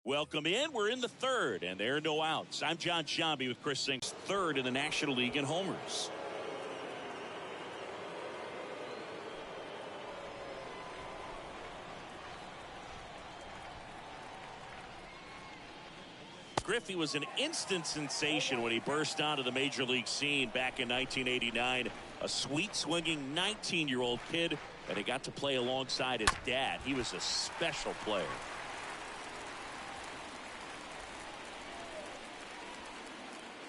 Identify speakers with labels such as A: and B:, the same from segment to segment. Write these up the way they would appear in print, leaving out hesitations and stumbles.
A: Welcome in. We're in the third, and there are no outs. I'm John Shambi with Chris Sinks, third in the National League in homers. Griffey was an instant sensation when he burst onto the major league scene back in 1989. A sweet swinging 19-year-old kid, and he got to play alongside his dad. He was a special player.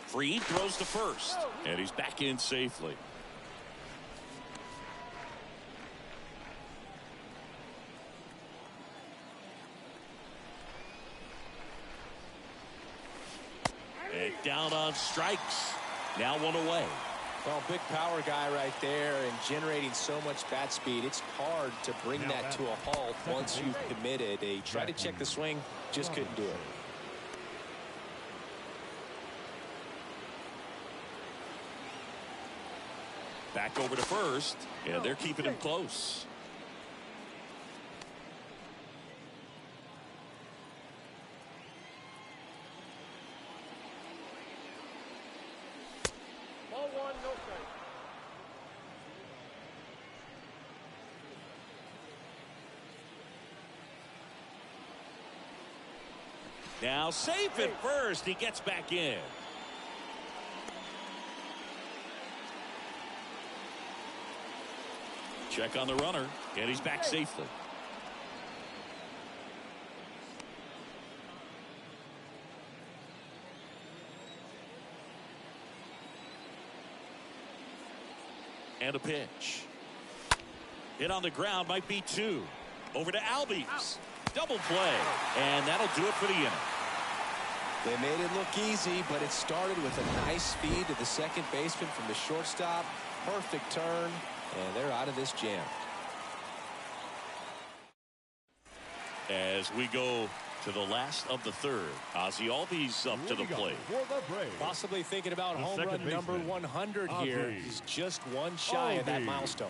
A: Fried throws to first, and he's back in safely. And down on strikes. Now one away.
B: Well, big power guy right there and generating so much bat speed. It's hard to bring that to a halt once you've committed. They tried to check the swing, just couldn't do it.
A: Back over to first, and they're keeping him close.
C: Ball one, no strike.
A: Now safe at first. He gets back in. Check on the runner, and he's back safely. And a pitch. Hit on the ground, might be two. Over to Albies. Double play, and that'll do it for the inning.
B: They made it look easy, but it started with a nice feed to the second baseman from the shortstop. Perfect turn. And they're out of this jam.
A: As we go to the last of the third, Ozzie Albies up to the plate.
B: Possibly thinking about home run number 100 here. He's just one shy of that milestone.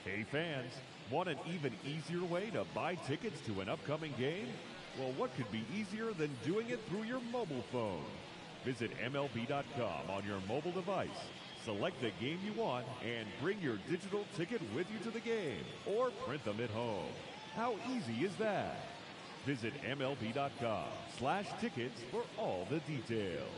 D: Hey fans, want an even easier way to buy tickets to an upcoming game? Well, what could be easier than doing it through your mobile phone? Visit MLB.com on your mobile device, Select the game you want and bring your digital ticket with you to the game or print them at home. How easy is that? Visit MLB.com/tickets for all the details.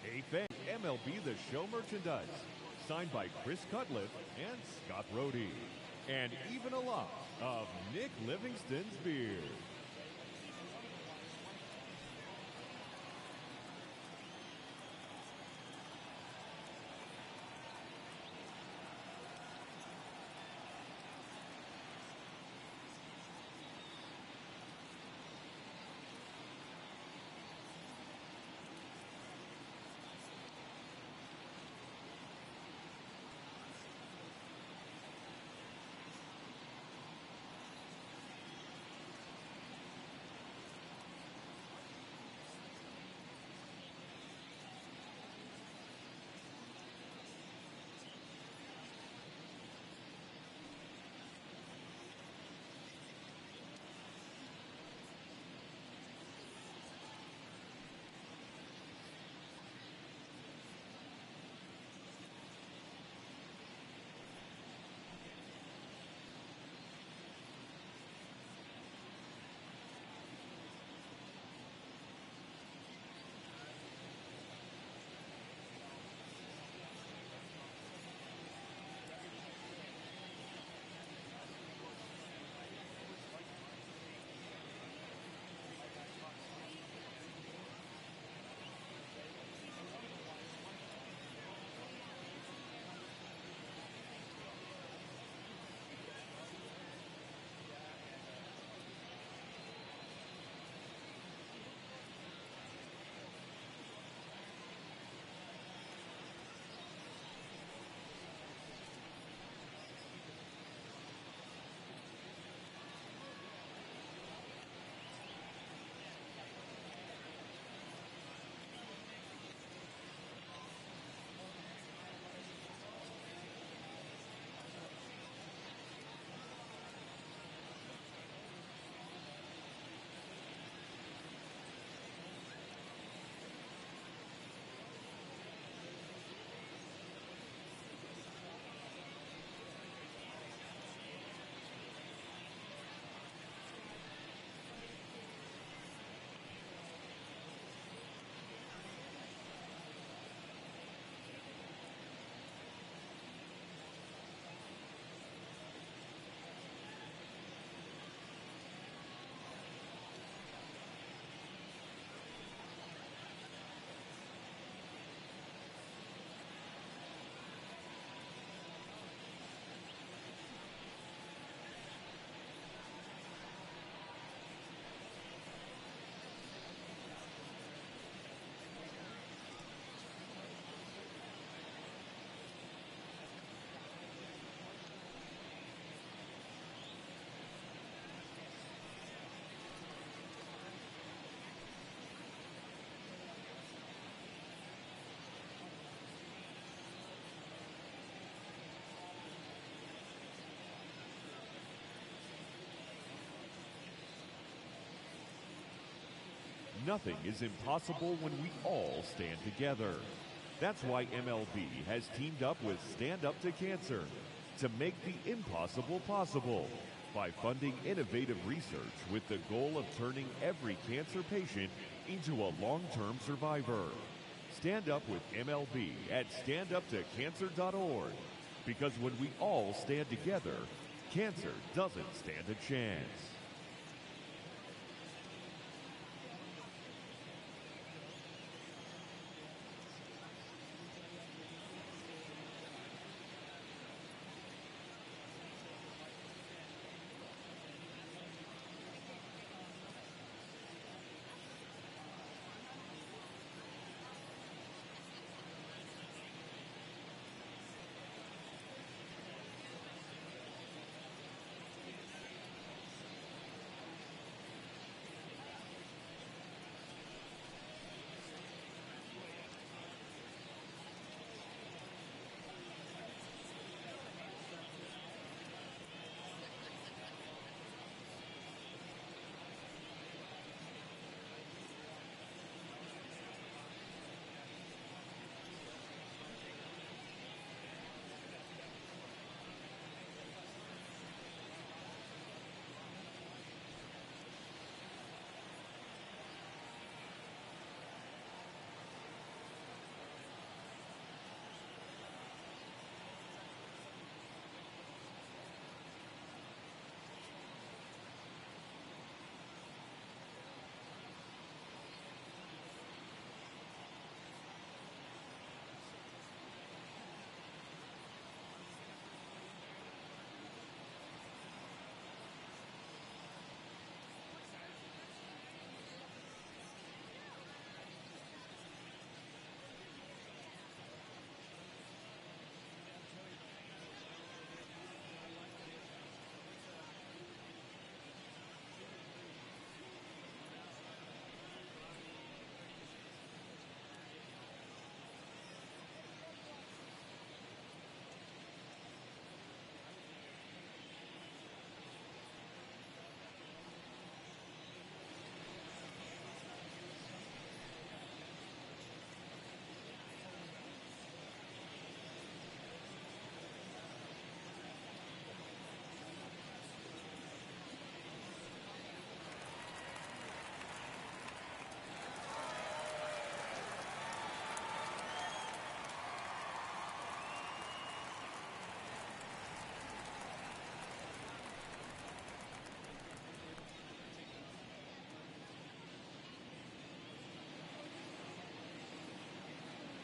D: A fan MLB The Show merchandise, signed by Chris Cutliff and Scott Rohde, and even a lot of Nick Livingston's beard. Nothing is impossible when we all stand together. That's why MLB has teamed up with Stand Up to Cancer to make the impossible possible by funding innovative research with the goal of turning every cancer patient into a long-term survivor. Stand up with MLB at standuptocancer.org, because when we all stand together, cancer doesn't stand a chance.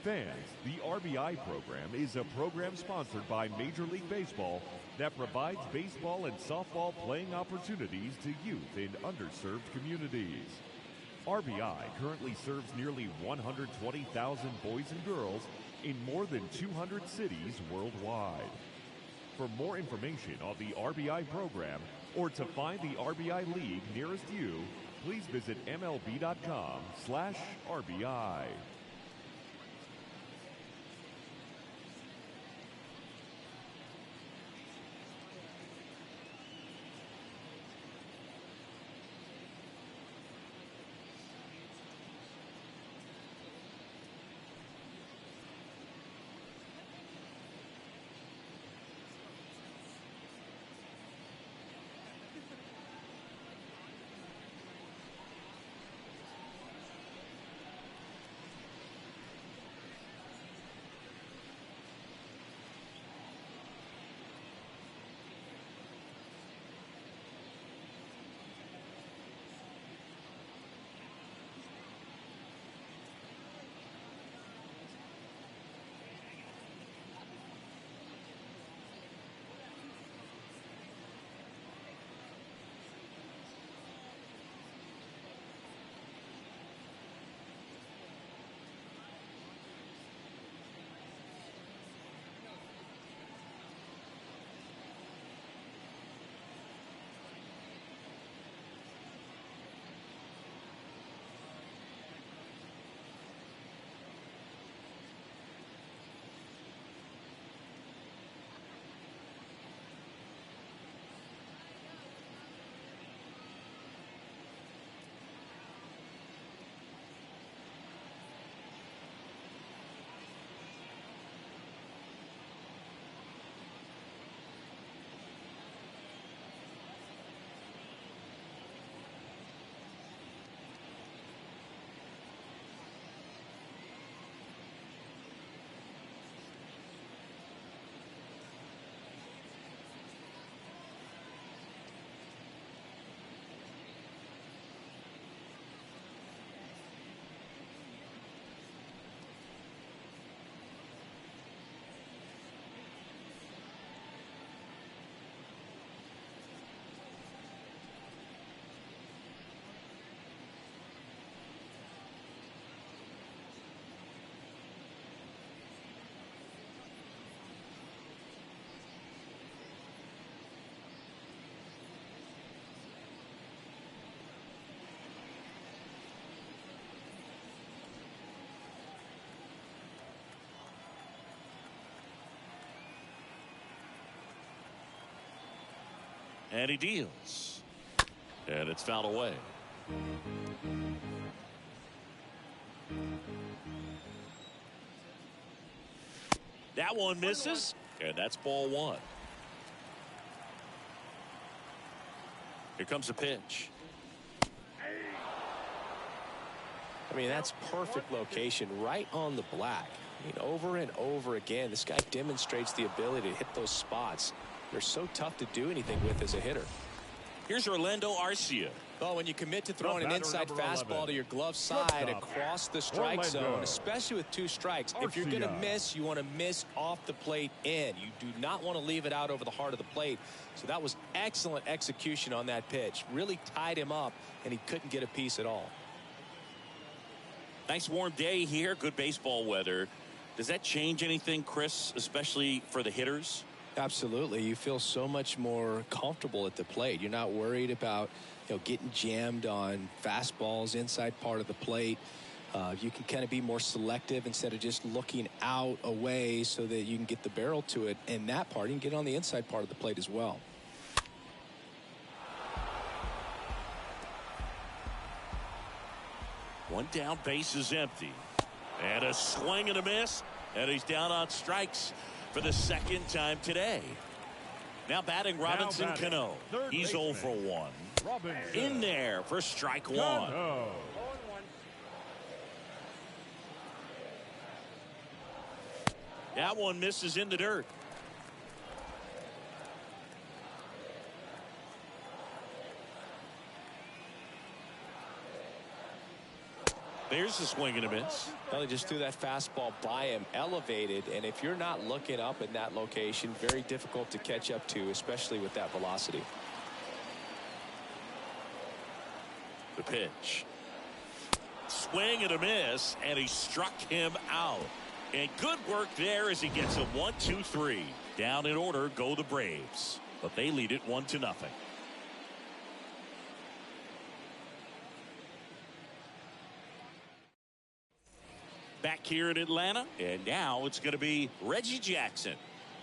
D: Fans, the RBI program is a program sponsored by Major League Baseball that provides baseball and softball playing opportunities to youth in underserved communities. RBI currently serves nearly 120,000 boys and girls in more than 200 cities worldwide. For more information on the RBI program or to find the RBI League nearest you, please visit MLB.com/RBI.
A: And he deals. And it's fouled away. That one misses. And that's ball one. Here comes the pitch.
B: I mean, that's perfect location, right on the black. I mean, over and over again, this guy demonstrates the ability to hit those spots. They're so tough to do anything with as a hitter.
A: Here's Orlando Arcia.
B: Well, when you commit to throwing an inside fastball to your glove side across the strike zone, especially with 2 strikes, if you're going to miss, you want to miss off the plate in. You do not want to leave it out over the heart of the plate. So that was excellent execution on that pitch. Really tied him up, and he couldn't get a piece at all.
A: Nice warm day here. Good baseball weather. Does that change anything, Chris, especially for the hitters?
B: Absolutely. You feel so much more comfortable at the plate. You're not worried about, getting jammed on fastballs inside part of the plate. You can kind of be more selective instead of just looking out away so that you can get the barrel to it. And that part, you can get on the inside part of the plate as well.
A: One down, base is empty. And a swing and a miss. And he's down on strikes for the second time today. Now batting Robinson Cano. He's 0 for 1. In there for strike 1. That one misses in the dirt. There's the swing and a miss.
B: Well, they just threw that fastball by him, elevated, and if you're not looking up in that location, very difficult to catch up to, especially with that velocity.
A: The pitch. Swing and a miss, and he struck him out. And good work there as he gets a 1-2-3. Down in order go the Braves, but they lead it 1-0. Back here in Atlanta, and now it's going to be Reggie Jackson.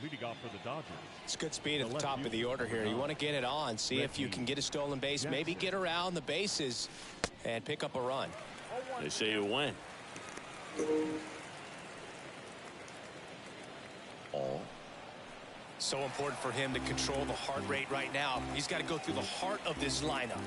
D: Leading off for the Dodgers.
B: It's good speed at the top of the order here. You want to get it on, see if you can get a stolen base, maybe get around the bases and pick up a run.
A: They say you win. Oh.
B: So important for him to control the heart rate right now. He's got to go through the heart of this lineup.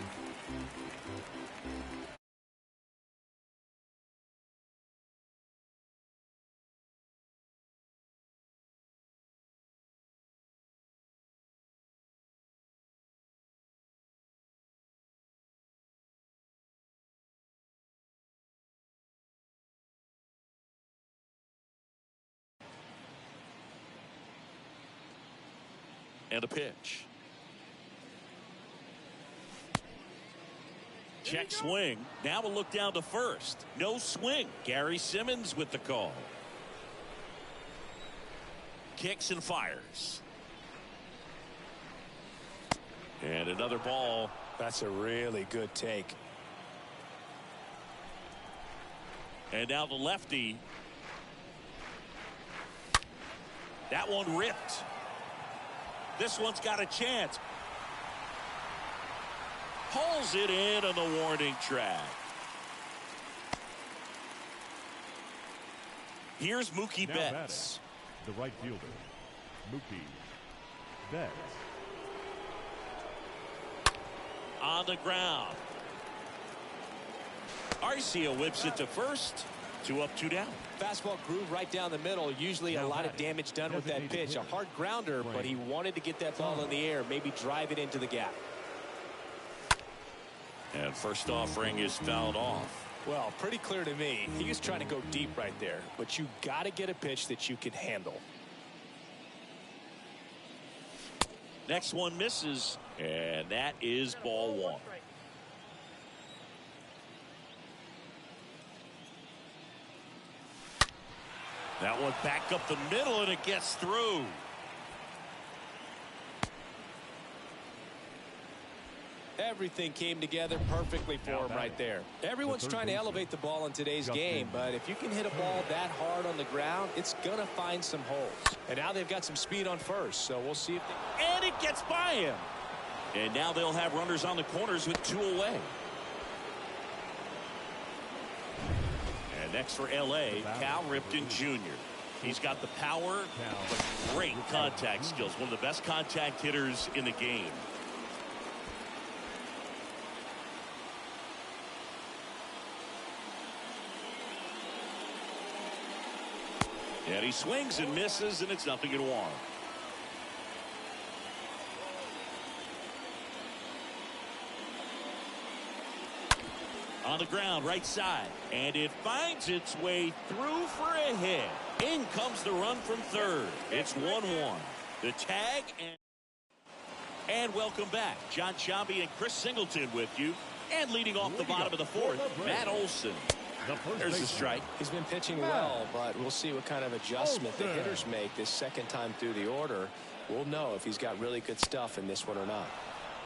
A: And a pitch. Check swing. Now we'll look down to first. No swing. Gary Simmons with the call. Kicks and fires. And another ball.
B: That's a really good take.
A: And now the lefty. That one ripped. This one's got a chance. Pulls it in on the warning track. Here's Mookie Betts.
D: The right fielder, Mookie Betts.
A: On the ground. Arcia whips it to first. 2 up, 2 down.
B: Fastball groove right down the middle. Usually a lot of damage done with that pitch. A hard grounder, but he wanted to get that ball in the air, maybe drive it into the gap.
A: And first offering is fouled off.
B: Well, pretty clear to me. He was trying to go deep right there, but you got to get a pitch that you can handle.
A: Next one misses, and that is ball 1. That one back up the middle, and it gets through.
B: Everything came together perfectly for him right there. Everyone's trying to elevate the ball in today's game, but if you can hit a ball that hard on the ground, it's going to find some holes. And now they've got some speed on first, so we'll see if they...
A: And it gets by him. And now they'll have runners on the corners with 2 away. And next for L.A., Cal Ripken Jr. He's got the power, but great contact skills. One of the best contact hitters in the game. And he swings and misses, and it's 0-1. On the ground, right side. And it finds its way through for a hit. In comes the run from third. It's 1-1. The tag and welcome back. John Sciambi and Chris Singleton with you. And leading off the bottom of the fourth, Matt Olson. There's the strike.
B: He's been pitching well, but we'll see what kind of adjustment the hitters make this second time through the order. We'll know if he's got really good stuff in this one or not.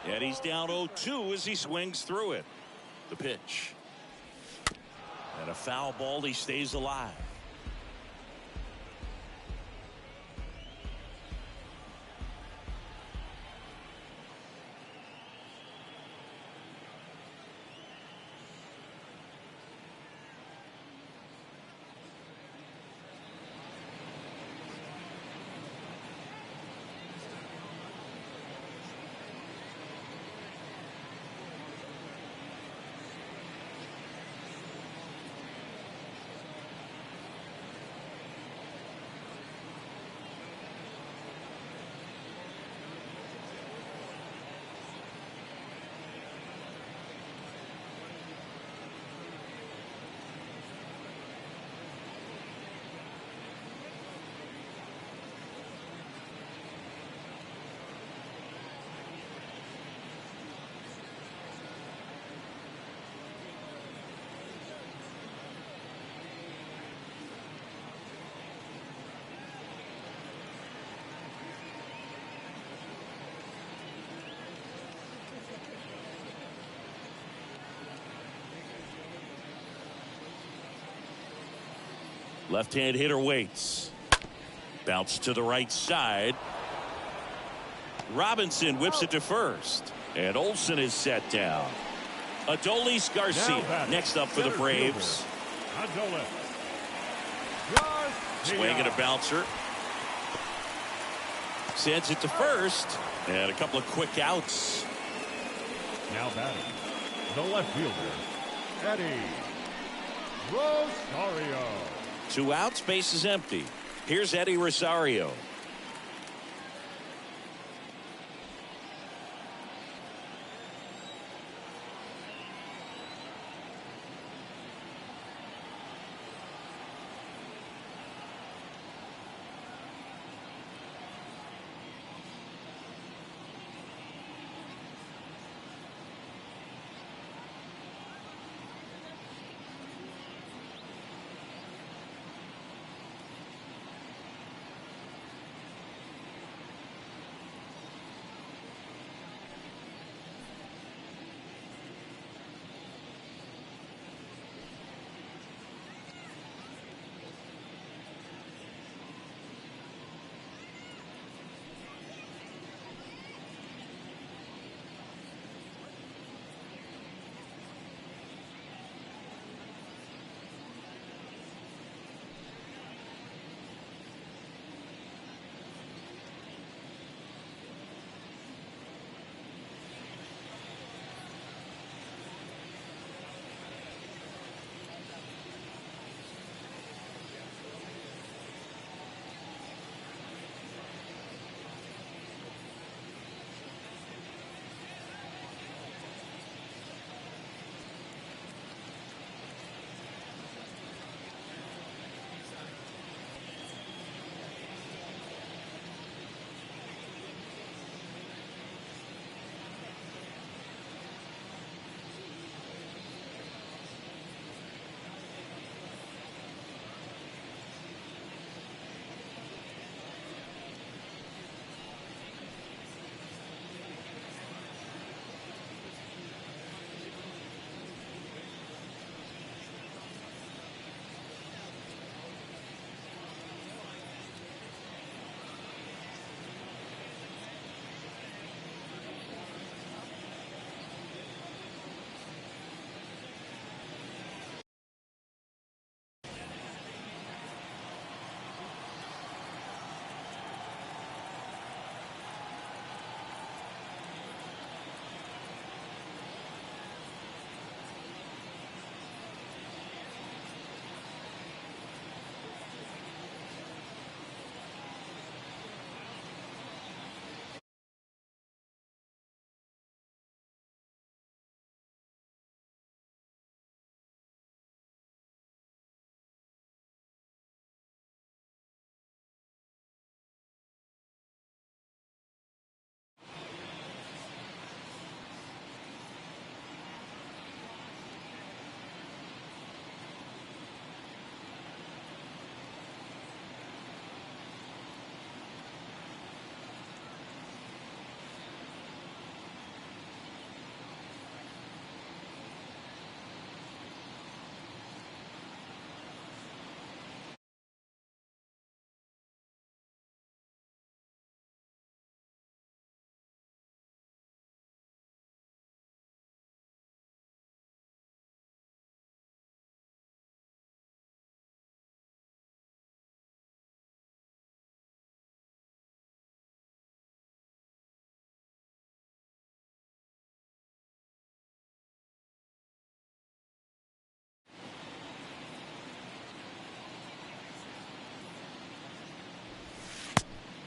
A: And he's down 0-2 as he swings through it. The pitch. And a foul ball. He stays alive. Left-hand hitter waits. Bounce to the right side. Robinson whips it to first. And Olson is set down. Adolis Garcia next up for the Braves. Swing and a bouncer. Sends it to first. And a couple of quick outs.
D: Now batting, the left fielder, Eddie Rosario.
A: 2 outs, base is empty. Here's Eddie Rosario.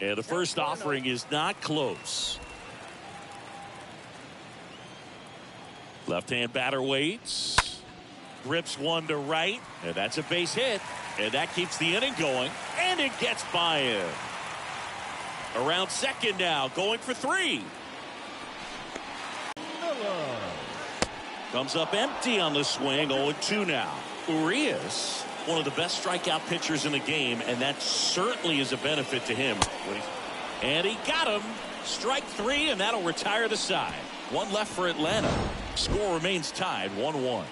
A: And the first offering is not close. Left-hand batter waits. Rips one to right. And that's a base hit. And that keeps the inning going. And it gets by him. Around second now. Going for 3. Comes up empty on the swing. 0-2 now. Urias, one of the best strikeout pitchers in the game, and that certainly is a benefit to him. And he got him. Strike 3, and that'll retire the side. One left for Atlanta. Score remains tied 1-1.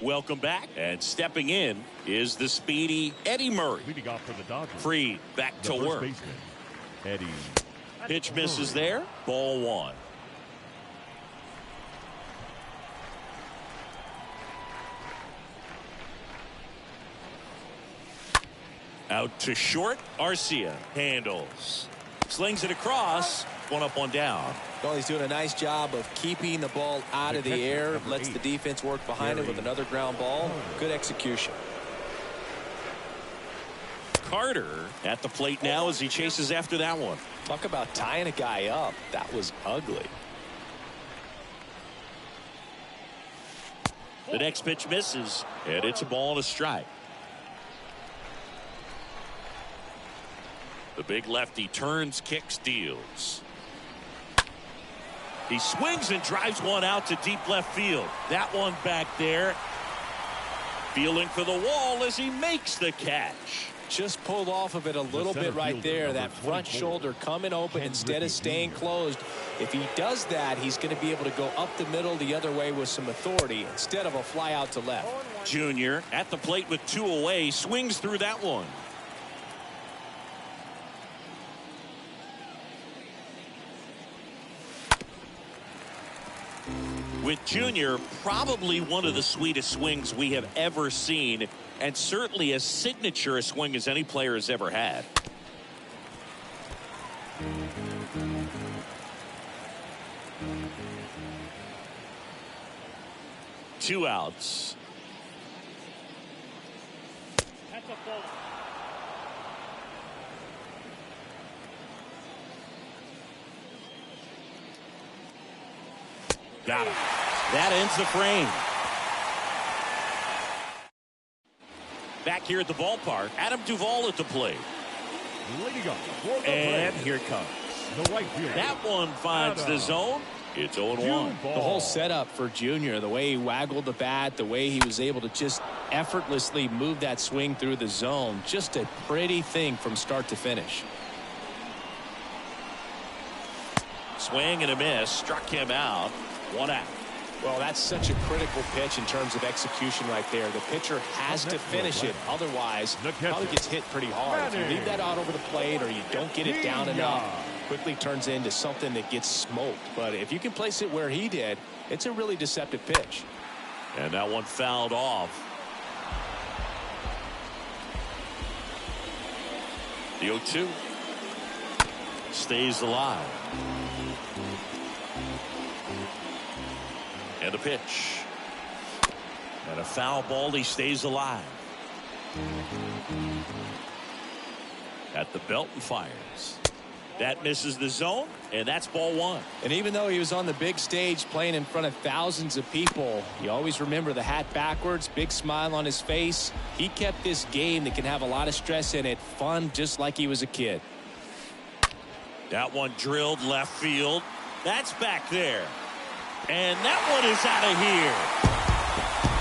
A: Welcome back, and stepping in is the speedy Eddie Murray.
D: Leading off for the Dodgers.
A: Free back to work.
D: Baseman, Eddie.
A: Pitch misses there. Ball 1. Out to short. Arcia handles. Slings it across. One up, one down.
B: Well, he's doing a nice job of keeping the ball out of the air. Lets the defense work behind him with another ground ball. Good execution.
A: Carter at the plate now as he chases after that one.
B: Talk about tying a guy up. That was ugly.
A: The next pitch misses, and it's a ball and a strike. The big lefty turns, kicks, deals. He swings and drives one out to deep left field. That one back there. Feeling for the wall as he makes the catch.
B: Just pulled off of it a little bit right there. That front shoulder coming open instead of staying closed. If he does that, he's going to be able to go up the middle the other way with some authority instead of a fly out to left.
A: Junior at the plate with 2 away, swings through that one. With Junior, probably one of the sweetest swings we have ever seen, and certainly as signature a swing as any player has ever had. Two outs. That's a ball. Got him. That ends the frame. Back here at the ballpark, Adam Duvall at the plate. And here it comes.
D: The right fielder.
A: That one finds the zone. It's 0-1.
B: The whole setup for Junior, the way he waggled the bat, the way he was able to just effortlessly move that swing through the zone, just a pretty thing from start to finish.
A: Swing and a miss. Struck him out. 1 out.
B: Well, that's such a critical pitch in terms of execution right there. The pitcher has to finish it. Otherwise, probably gets hit pretty hard. If you leave that out over the plate or you don't get it down enough, quickly turns into something that gets smoked. But if you can place it where he did, it's a really deceptive pitch.
A: And that one fouled off. The 0-2 stays alive. And a pitch. And a foul ball. He stays alive. At the belt and fires. That misses the zone, and that's ball 1.
B: And even though he was on the big stage playing in front of thousands of people, you always remember the hat backwards, big smile on his face. He kept this game that can have a lot of stress in it fun, just like he was a kid.
A: That one drilled left field. That's back there. And that one is out of here.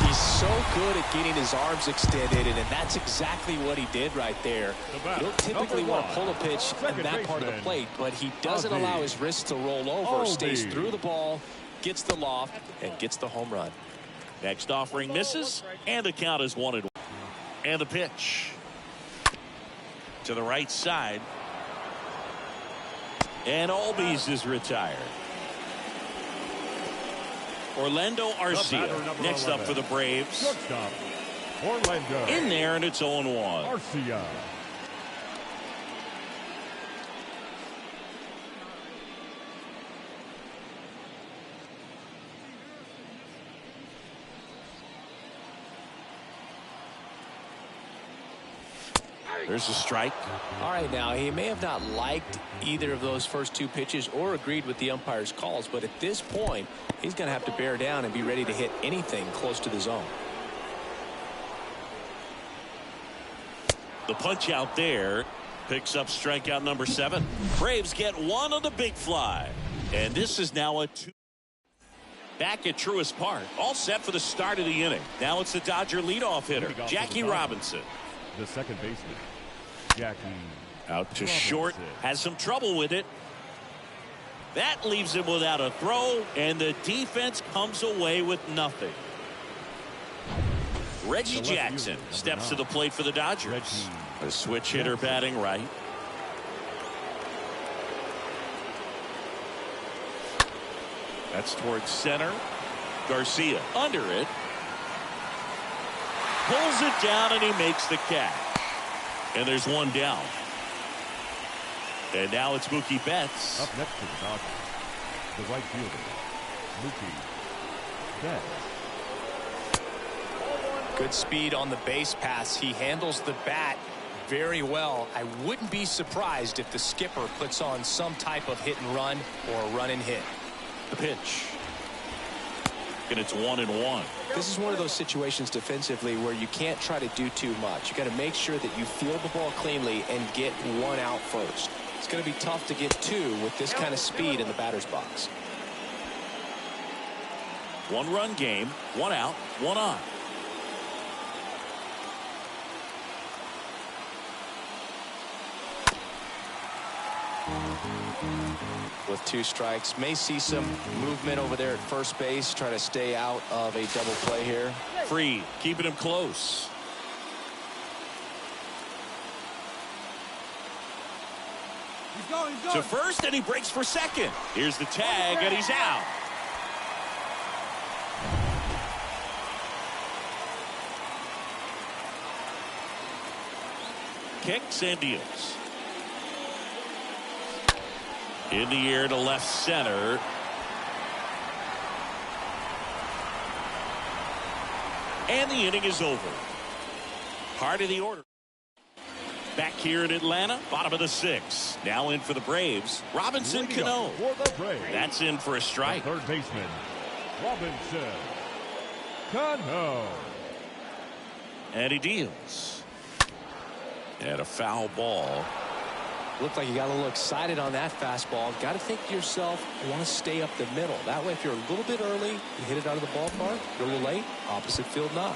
B: He's so good at getting his arms extended, and that's exactly what he did right there. You don't typically want to pull a pitch in that part of the plate, but he doesn't allow his wrists to roll over, stays through the ball, gets the loft, and gets the home run.
A: Next offering misses, and the count is 1-1. And the pitch. To the right side. And Albies is retired. Orlando Arcia next up for the Braves.
D: Shortstop, Orlando.
A: In there, and it's 0-1.
D: Arcia.
A: There's a strike.
B: All right, now he may have not liked either of those first two pitches or agreed with the umpire's calls, but at this point he's going to have to bear down and be ready to hit anything close to the zone.
A: The punch out there picks up strikeout number 7. Braves get one on the big fly, and this is now a 2. Back at Truist Park, all set for the start of the inning. Now it's the Dodger leadoff hitter, Jackie Robinson.
D: The second baseman, Jackie.
A: Out to short, has some trouble with it. That leaves him without a throw, and the defense comes away with nothing. Reggie Jackson steps to the plate for the Dodgers. A switch hitter batting right. That's towards center. Garcia under it. Pulls it down, and he makes the catch. And there's one down. And now it's Mookie Betts.
D: Up next to the Dodgers, the right fielder, Mookie Betts.
B: Good speed on the base pass. He handles the bat very well. I wouldn't be surprised if the skipper puts on some type of hit and run or a run and hit.
A: The pitch. And it's 1-1.
B: This is one of those situations defensively where you can't try to do too much. You got to make sure that you field the ball cleanly and get one out first. It's going to be tough to get two with this kind of speed in the batter's box.
A: One-run game, one out, one on.
B: With 2 strikes, may see some movement over there at first base, try to stay out of a double play here.
A: Free, keeping him close.
C: He's going.
A: To first, and he breaks for second. Here's the tag, and he's out. Kicks and deals. In the air to left center. And the inning is over. Part of the order. Back here in Atlanta, bottom of the 6th. Now in for the Braves, Robinson Cano. That's in for a strike.
D: The third baseman, Robinson Cano.
A: And he deals. And a foul ball.
B: Looked like you got a little excited on that fastball. Got to think to yourself, I want to stay up the middle. That way, if you're a little bit early, you hit it out of the ballpark. You're a little late, opposite field knock.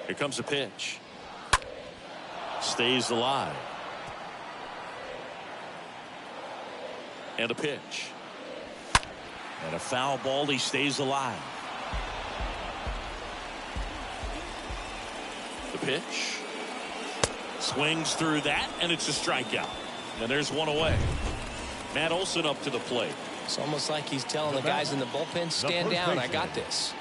A: Here comes a pitch. Stays alive. And a pitch. And a foul ball. He stays alive. The pitch. Swings through that, and it's a strikeout. And there's one away. Matt Olson up to the plate.
B: It's almost like he's telling the guys in the bullpen, stand down, I got this.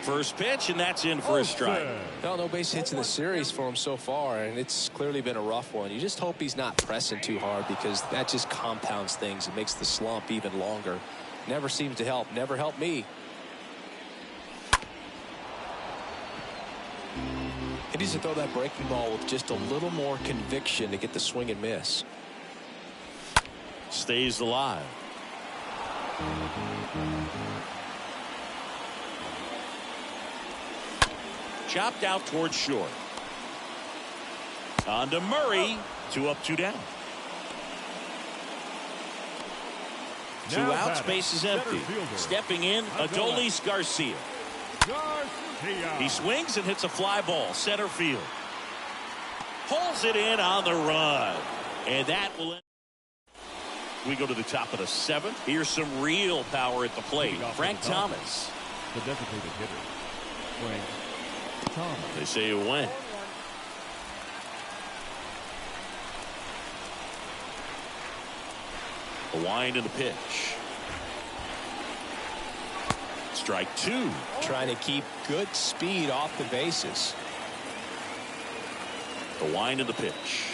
A: First pitch, and that's in for a strike.
B: Well, no base hits in the series for him so far, and it's clearly been a rough one. You just hope he's not pressing too hard, because that just compounds things. It makes the slump even longer. Never seems to help. Never helped me. He needs to throw that breaking ball with just a little more conviction to get the swing and miss.
A: Stays alive. Chopped out towards short. On to Murray. 2 up, 2 down. Two outs, base is empty. Stepping in, Adolis Garcia. He swings and hits a fly ball, center field. Pulls it in on the run. And that will end. We go to the top of the 7th. Here's some real power at the plate. Frank Thomas.
D: The designated hitter, Frank Thomas.
A: They say it went. A wind of the pitch. Strike 2.
B: Trying to keep good speed off the bases.
A: The wind of the pitch.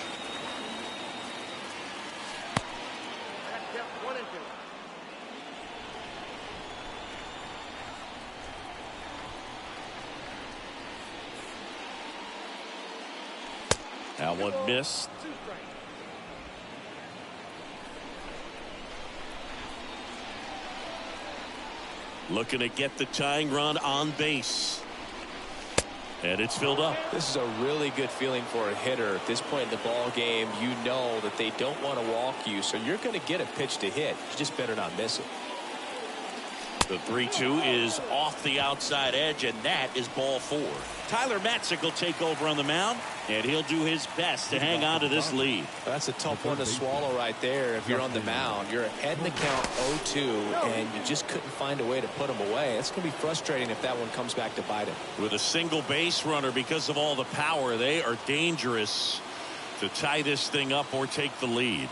A: That one missed. Looking to get the tying run on base. And it's filled up.
B: This is a really good feeling for a hitter. At this point in the ball game, you know that they don't want to walk you, so you're going to get a pitch to hit. You just better not miss it.
A: The 3-2 is off the outside edge, and that is ball 4. Tyler Matzik will take over on the mound, and he'll do his best to hang on to this lead.
B: That's a tough one to swallow right there. If you're on the mound, you're ahead in the count 0-2, and you just couldn't find a way to put him away. It's going to be frustrating if that one comes back to bite him.
A: With a single base runner, because of all the power, they are dangerous to tie this thing up or take the lead.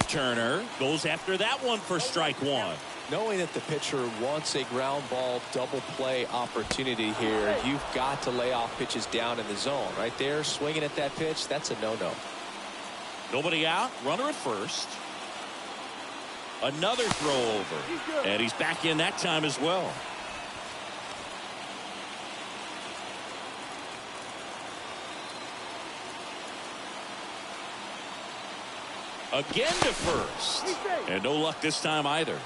A: Turner goes after that one for strike 1.
B: Knowing that the pitcher wants a ground ball double play opportunity here, you've got to lay off pitches down in the zone. Right there, swinging at that pitch, that's a no-no.
A: Nobody out, runner at first. Another throw over, and he's back in that time as well. Again to first, and no luck this time either.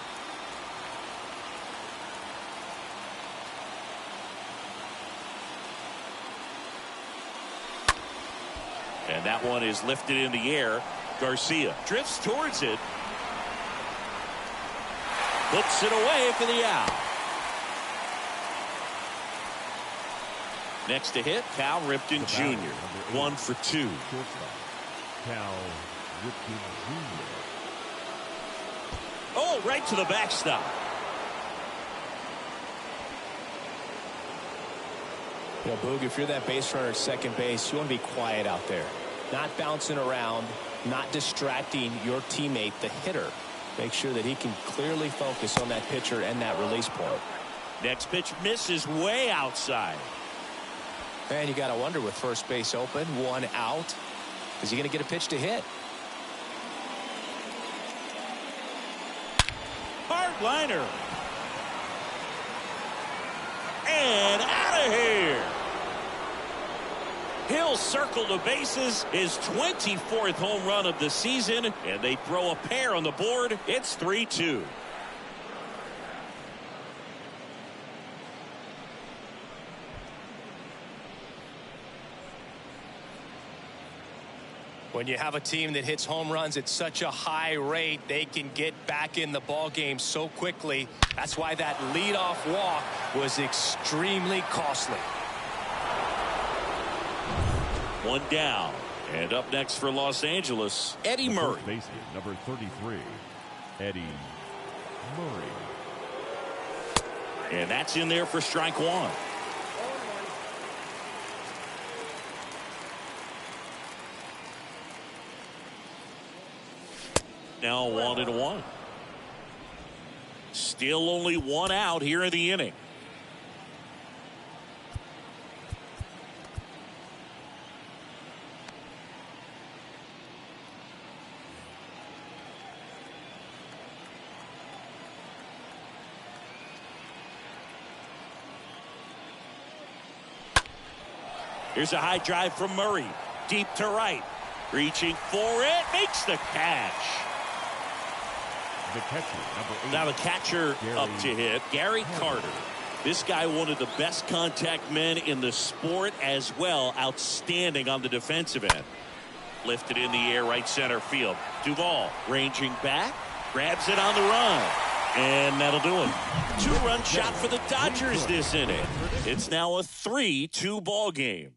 A: And that one is lifted in the air. Garcia drifts towards it. Hooks it away for the out. Next to hit, Cal Ripken Jr. 1 for 2.
D: Cal Ripken Jr.
A: Oh, right to the backstop.
B: You know, Boog, if you're that base runner at second base, you want to be quiet out there. Not bouncing around, not distracting your teammate, the hitter. Make sure that he can clearly focus on that pitcher and that release point.
A: Next pitch misses way outside.
B: And you got to wonder, with first base open, 1 out, is he going to get a pitch to hit?
A: Hard liner. And out of here. He'll circle the bases, his 24th home run of the season, and they throw a pair on the board. It's 3-2.
B: When you have a team that hits home runs at such a high rate, they can get back in the ball game so quickly. That's why that leadoff walk was extremely costly.
A: One down. And up next for Los Angeles, Eddie Murray.
D: First baseman, number 33, Eddie Murray.
A: And that's in there for strike 1. Now 1-1. Still only 1 out here in the inning. Here's a high drive from Murray. Deep to right. Reaching for it. Makes the catch.
D: The catcher, number 8.
A: Now the catcher up to hit, Gary Carter. This guy, one of the best contact men in the sport as well. Outstanding on the defensive end. Lifted in the air, right center field. Duvall ranging back. Grabs it on the run. And that'll do it. 2-run shot for the Dodgers this inning. It's now a 3-2 ball game.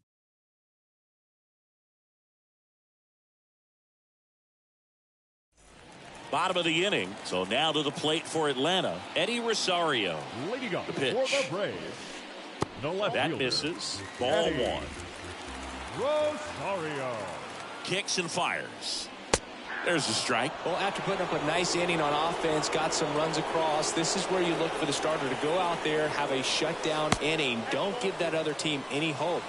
A: Bottom of the inning. So now to the plate for Atlanta, Eddie Rosario.
D: Leading up
A: The pitch.
D: for the Braves, the left
A: That
D: fielder,
A: misses. Ball
D: Eddie
A: 1.
D: Rosario.
A: Kicks and fires. There's a strike.
B: Well, after putting up a nice inning on offense, got some runs across, this is where you look for the starter to go out there, have a shutdown inning. Don't give that other team any hope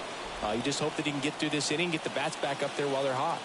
B: You just hope that he can get through this inning, get the bats back up there while they're hot.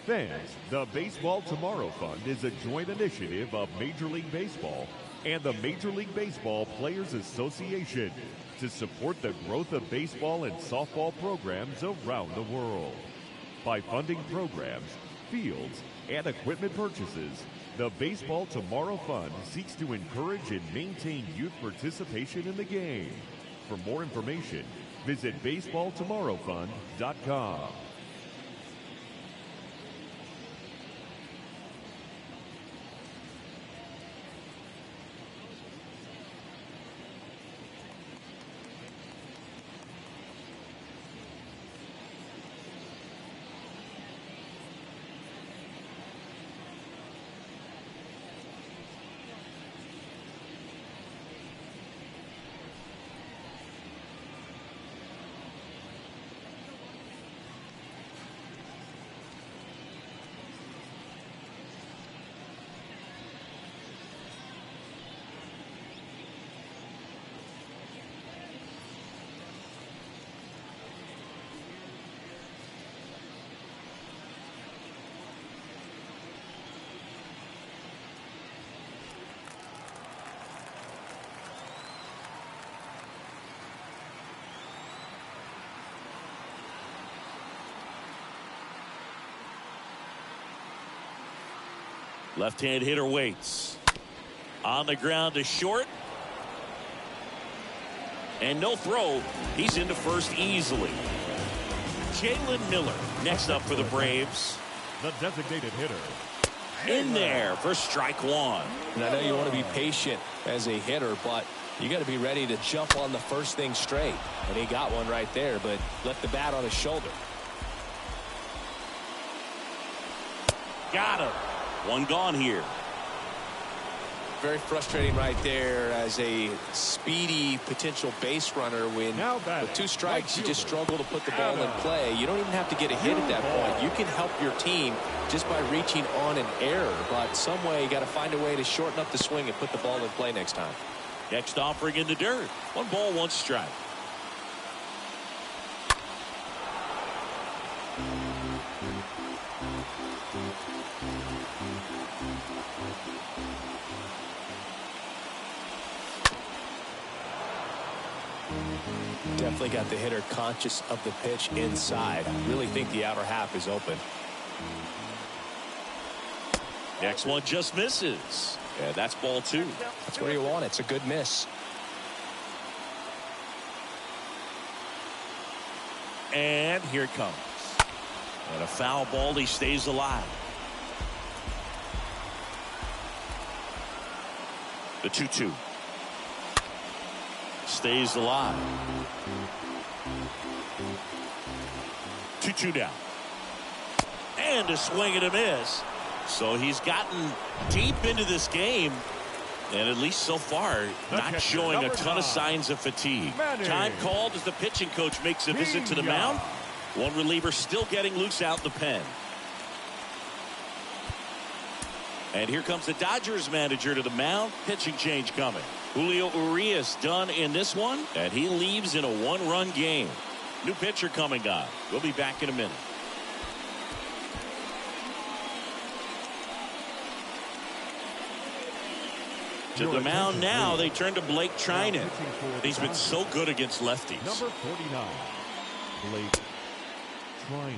D: Fans, the Baseball Tomorrow Fund is a joint initiative of Major League Baseball and the Major League Baseball Players Association to support the growth of baseball and softball programs around the world. By funding programs, fields, and equipment purchases, the Baseball Tomorrow Fund seeks to encourage and maintain youth participation in the game. For more information, visit baseballtomorrowfund.com.
A: Left-hand hitter waits. On the ground to short. And no throw. He's into first easily. Jalen Miller next up for the Braves.
D: The designated hitter.
A: In there for strike one.
B: And I know you want to be patient as a hitter, but you got to be ready to jump on the first thing straight. And he got one right there, but left the bat on his shoulder.
A: Got him. One gone here.
B: Very frustrating right there as a speedy potential base runner when with 2 strikes you just struggle to put the ball in play. You don't even have to get a hit at that point. You can help your team just by reaching on an error, but some way you got to find a way to shorten up the swing and put the ball in play next time.
A: Next offering in the dirt. 1 ball, 1 strike.
B: Definitely got the hitter conscious of the pitch inside. I really think the outer half is open.
A: Next one just misses. And that's ball 2.
B: That's where you want it. It's a good miss.
A: And here it comes. And a foul ball. He stays alive. The 2-2. Stays alive. 2-2 down. And a swing and a miss. So he's gotten deep into this game, and at least so far not showing a ton of signs of fatigue. Time called as the pitching coach makes a visit to the mound. One reliever still getting loose out in the pen. And here comes the Dodgers manager to the mound. Pitching change coming. Julio Urias done in this one, and he leaves in a 1-run game. New pitcher coming on. We'll be back in a minute. To the mound now, they turn to Blake Trinan. He's been so good against lefties.
D: Number 49, Blake Trinan.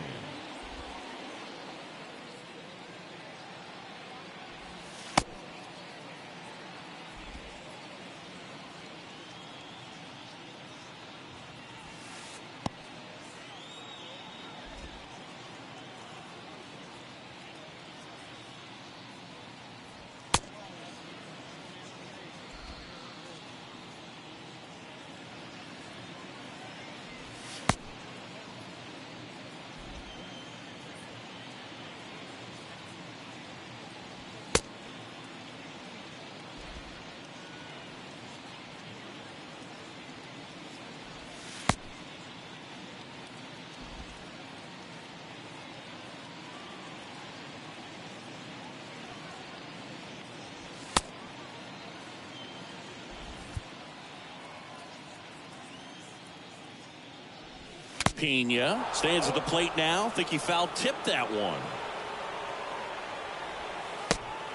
A: Pena stands at the plate now. Think he foul tipped that one.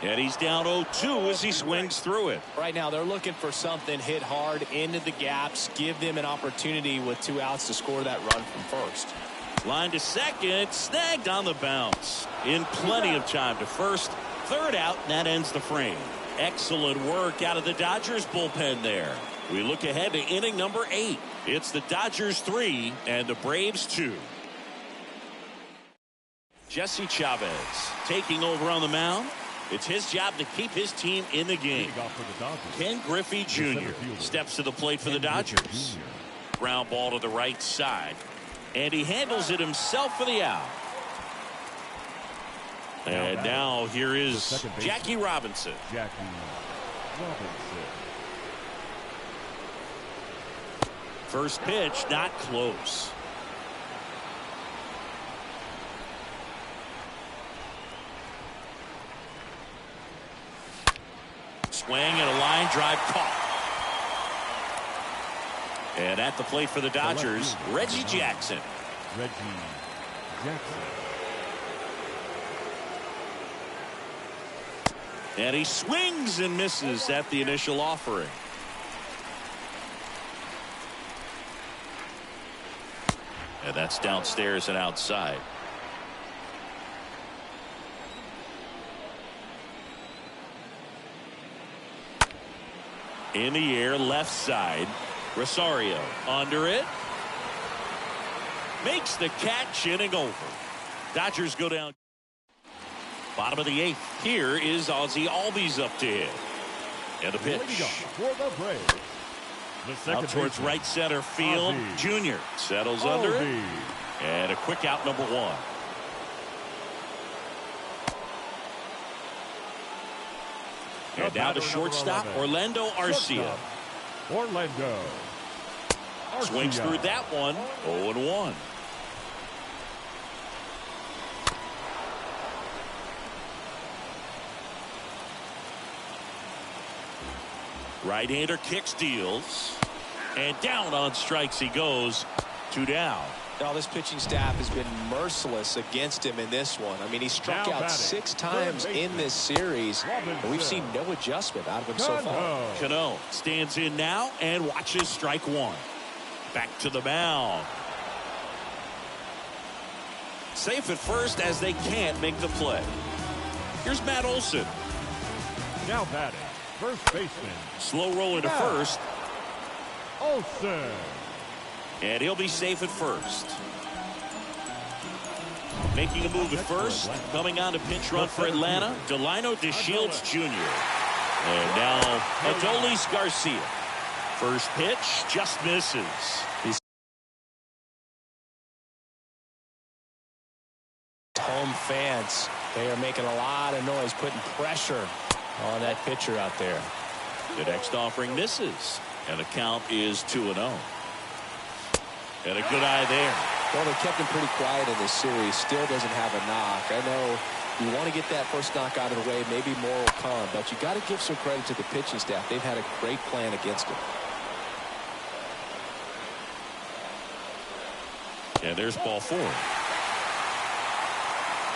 A: And he's down 0-2 as he swings through it.
B: Right now they're looking for something hit hard into the gaps. Give them an opportunity with 2 outs to score that run from first.
A: Line to second. Snagged on the bounce. In plenty of time to first. 3rd out, and that ends the frame. Excellent work out of the Dodgers bullpen there. We look ahead to inning number 8. It's the Dodgers 3 and the Braves 2. Jesse Chavez taking over on the mound. It's his job to keep his team in the game. Ken Griffey Jr. steps to the plate for the Dodgers. Ground ball to the right side. And he handles it himself for the out. And now here is Jackie Robinson. First pitch, not close. Swing and a line drive caught. And at the plate for the Dodgers, Reggie Jackson. And he swings and misses at the initial offering. And that's downstairs and outside. In the air, left side. Rosario under it. Makes the catch, inning over. Dodgers go down. Bottom of the 8th. Here is Ozzie Albies up to hit. And the pitch. Out towards right center field. Junior settles under it. And a quick out, number 1. And now the shortstop, Orlando Arcia.
D: Orlando.
A: Swings through that one. 0-1. Right-hander kicks, deals. And down on strikes he goes. 2 down.
B: Now this pitching staff has been merciless against him in this one. I mean, he struck out 6 times in this series, and we've seen no adjustment out of him so far.
A: Cano stands in now and watches strike 1. Back to the mound. Safe at first as they can't make the play. Here's Matt Olson.
D: Now batting, first baseman.
A: Slow roll into first.
D: Olson.
A: And he'll be safe at first. Making a move at first. Coming on to pinch run for Atlanta, Delino DeShields Jr. And now Adolis Garcia. First pitch just misses.
B: Home fans, they are making a lot of noise, putting pressure on that pitcher out there.
A: The next offering misses, and the count is 2-0. And a good eye there.
B: Well, they kept him pretty quiet in this series. Still doesn't have a knock. I know you want to get that first knock out of the way. Maybe more will come, but you got to give some credit to the pitching staff. They've had a great plan against him.
A: And there's ball 4.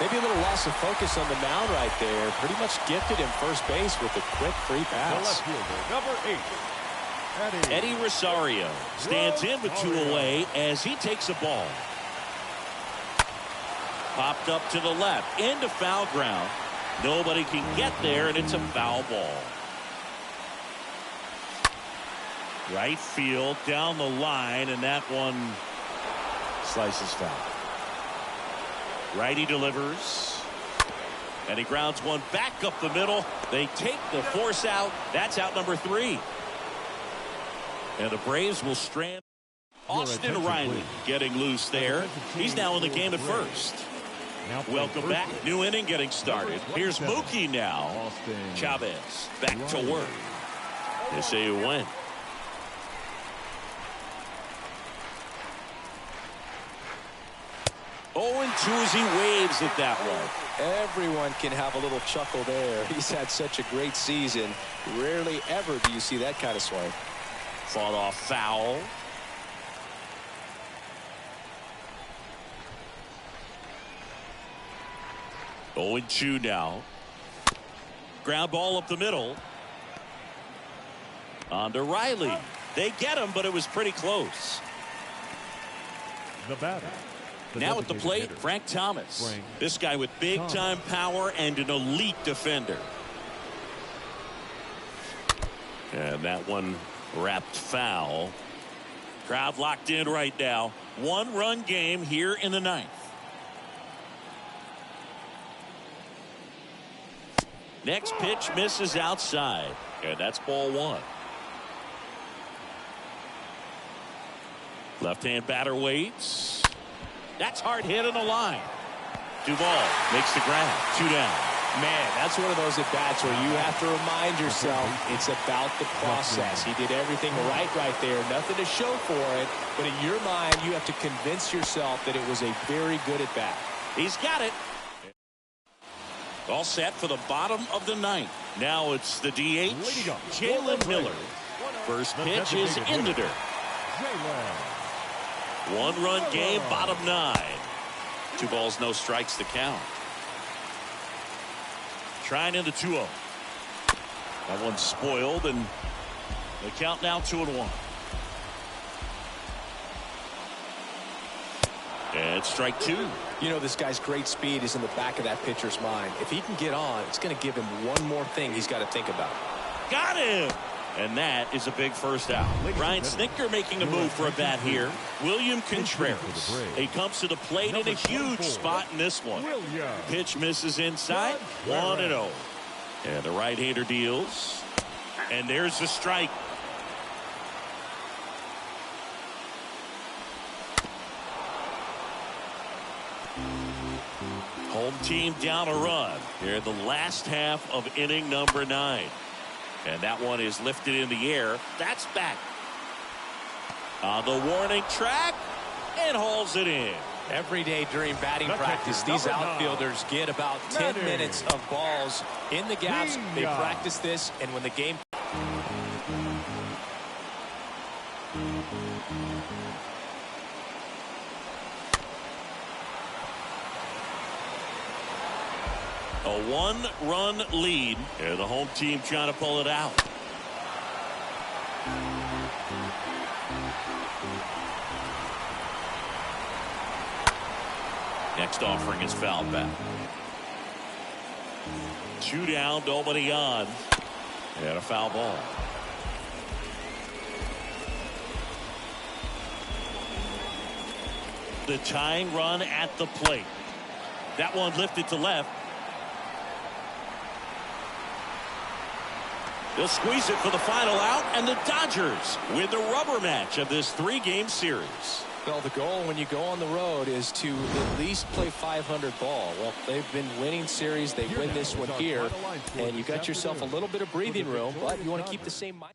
B: Maybe a little loss of focus on the mound right there. Pretty much gifted him first base with a quick free pass.
D: The left fielder, number 8.
A: Eddie Rosario stands in with 2 away as he takes a ball. Popped up to the left into foul ground. Nobody can get there, and it's a foul ball. Right field down the line, and that one slices foul. Righty delivers, and he grounds one back up the middle. They take the force out. That's out number 3. And the Braves will strand. Austin Riley getting loose there. He's now in the game at first. Welcome back. New inning getting started. Here's Mookie now. Chavez back to work. They say you win. Oh, and 2 as he waves at that one.
B: Everyone can have a little chuckle there. He's had such a great season. Rarely ever do you see that kind of swing.
A: Fought off foul. Oh, and 2 now. Ground ball up the middle. On to Riley. They get him, but it was pretty close.
D: The batter.
A: Now at the plate, Frank Thomas. This guy with big-time power and an elite defender. And that one wrapped foul. Crowd locked in right now. 1-run game here in the 9th. Next pitch misses outside. And that's ball 1. Left-hand batter waits. That's hard hit on the line. Duvall makes the grab. 2 down.
B: Man, that's one of those at-bats where you have to remind yourself it's about the process. He did everything right there. Nothing to show for it. But in your mind, you have to convince yourself that it was a very good at-bat.
A: He's got it. All set for the bottom of the 9th. Now it's the DH, Jalen Miller. First pitch is in the dirt. 1-run game, bottom 9. 2 balls, no strikes to count. Trying into 2-0. That one's spoiled, and the count now 2-1. And strike 2.
B: You know, this guy's great speed is in the back of that pitcher's mind. If he can get on, it's going to give him one more thing he's got to think about.
A: Got him! And that is a big first out. Ryan Snitker making a move for a bat here. William Contreras. He comes to the plate in a huge spot in this one. Pitch misses inside. 1-0. And the right-hander deals. And there's the strike. Home team down a run here in the last half of inning number 9. And that one is lifted in the air. That's back on the warning track and hauls it in.
B: Every day during batting practice, these outfielders get about 10 minutes of balls in the gaps. They practice this, and when the game...
A: A one-run lead, and the home team trying to pull it out. Next offering is fouled back. 2 down, nobody on. And a foul ball. The tying run at the plate. That one lifted to left. They'll squeeze it for the final out, and the Dodgers win the rubber match of this 3-game series.
B: Well, the goal when you go on the road is to at least play 500 ball. Well, they've been winning series. They win this one here, and you got yourself a little bit of breathing room, but you want to keep the same mind.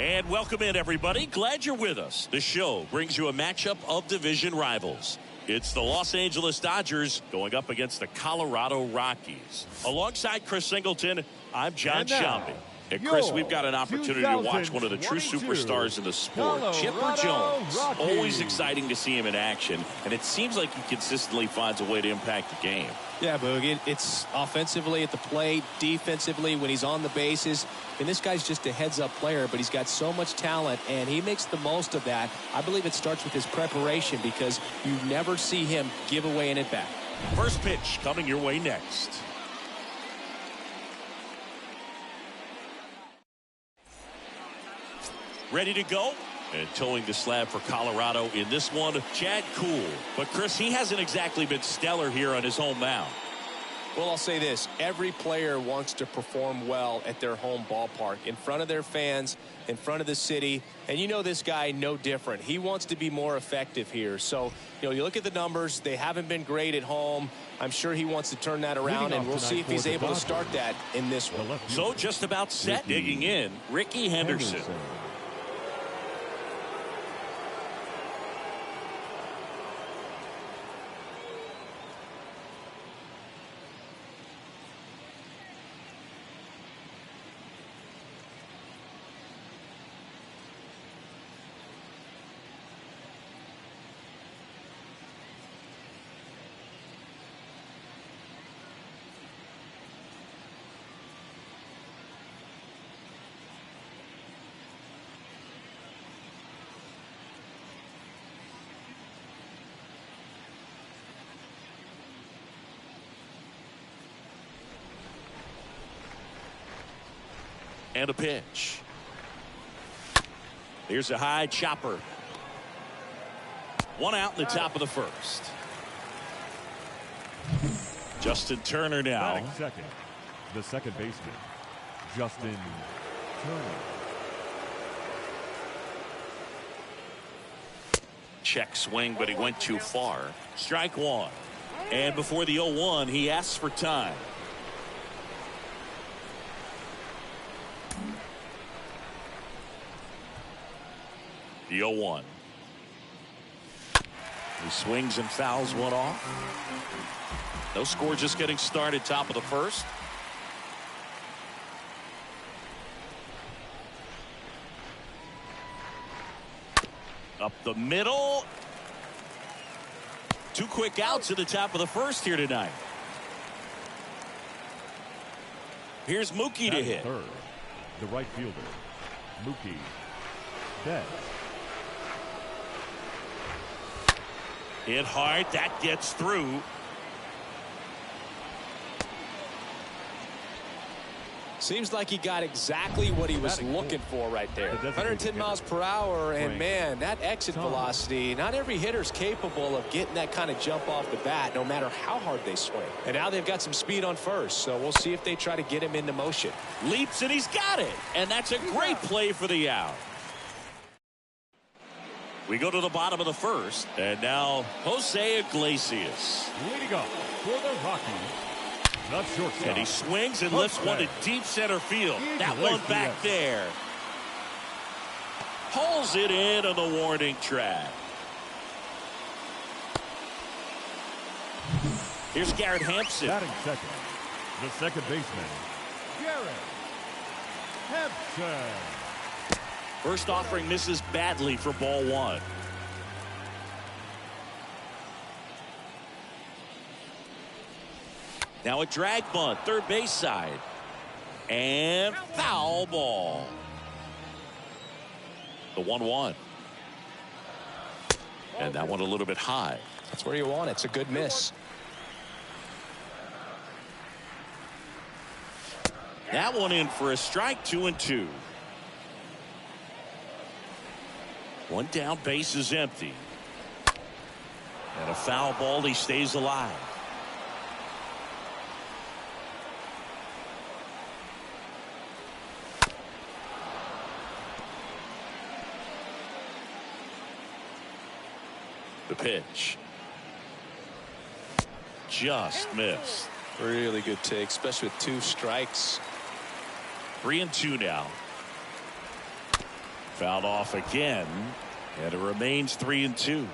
A: And welcome in, everybody. Glad you're with us. The show brings you a matchup of division rivals. It's the Los Angeles Dodgers going up against the Colorado Rockies. Alongside Chris Singleton, I'm John Sciambi. And Chris, we've got an opportunity to watch one of the true superstars in the sport, Chipper Jones. Always exciting to see him in action, and it seems like he consistently finds a way to impact the game.
B: Yeah, Boog, it's offensively at the plate, defensively when he's on the bases. And this guy's just a heads-up player, but he's got so much talent, and he makes the most of that. I believe it starts with his preparation because you never see him give away an at-bat.
A: First pitch coming your way next. Ready to go? And towing the slab for Colorado in this one, Chad Kuhl. But Chris, he hasn't exactly been stellar here on his home mound.
B: Well, I'll say this. Every player wants to perform well at their home ballpark, in front of their fans, in front of the city. And you know this guy no different. He wants to be more effective here. So, you know, you look at the numbers. They haven't been great at home. I'm sure he wants to turn that around, and we'll see if he's able to start that in this one.
A: So just about set. Digging in, Ricky Henderson. And a pitch. Here's a high chopper. One out in the top of the first. Justin Turner now.
D: Batting second, the second baseman, Justin Turner.
A: Check swing, but he went too far. Strike one. And before the 0-1, he asks for time. The 0-1. He swings and fouls one off. No score, just getting started, top of the first. Up the middle. 2 quick outs at the top of the first here tonight. Here's Mookie to hit.
D: Third, the right fielder, Mookie Betts.
A: Hit hard. That gets through.
B: Seems like he got exactly what he was looking for right there. 110 miles per hour, and man, that exit velocity, not every hitter's capable of getting that kind of jump off the bat, no matter how hard they swing. And now they've got some speed on first, so we'll see if they try to get him into motion.
A: Leaps, and he's got it. And that's a great play for the out. We go to the bottom of the first, and now Jose Iglesias.
D: Leading up for the Rockies. Not shortstop.
A: And he swings and lifts one to deep center field. That one back there. Pulls it in on the warning track. Here's Garrett Hampson.
D: Batting second, the second baseman, Garrett Hampson.
A: First offering misses badly for ball one. Now a drag bunt, third base side. And foul ball. The 1-1. And that one a little bit high.
B: That's where you want it. It's a good miss.
A: That one in for a strike, 2-2. One down, base is empty. And a foul ball, he stays alive. The pitch. Just missed.
B: Really good take, especially with 2 strikes.
A: 3-2 now. Fouled off again, and it remains 3-2.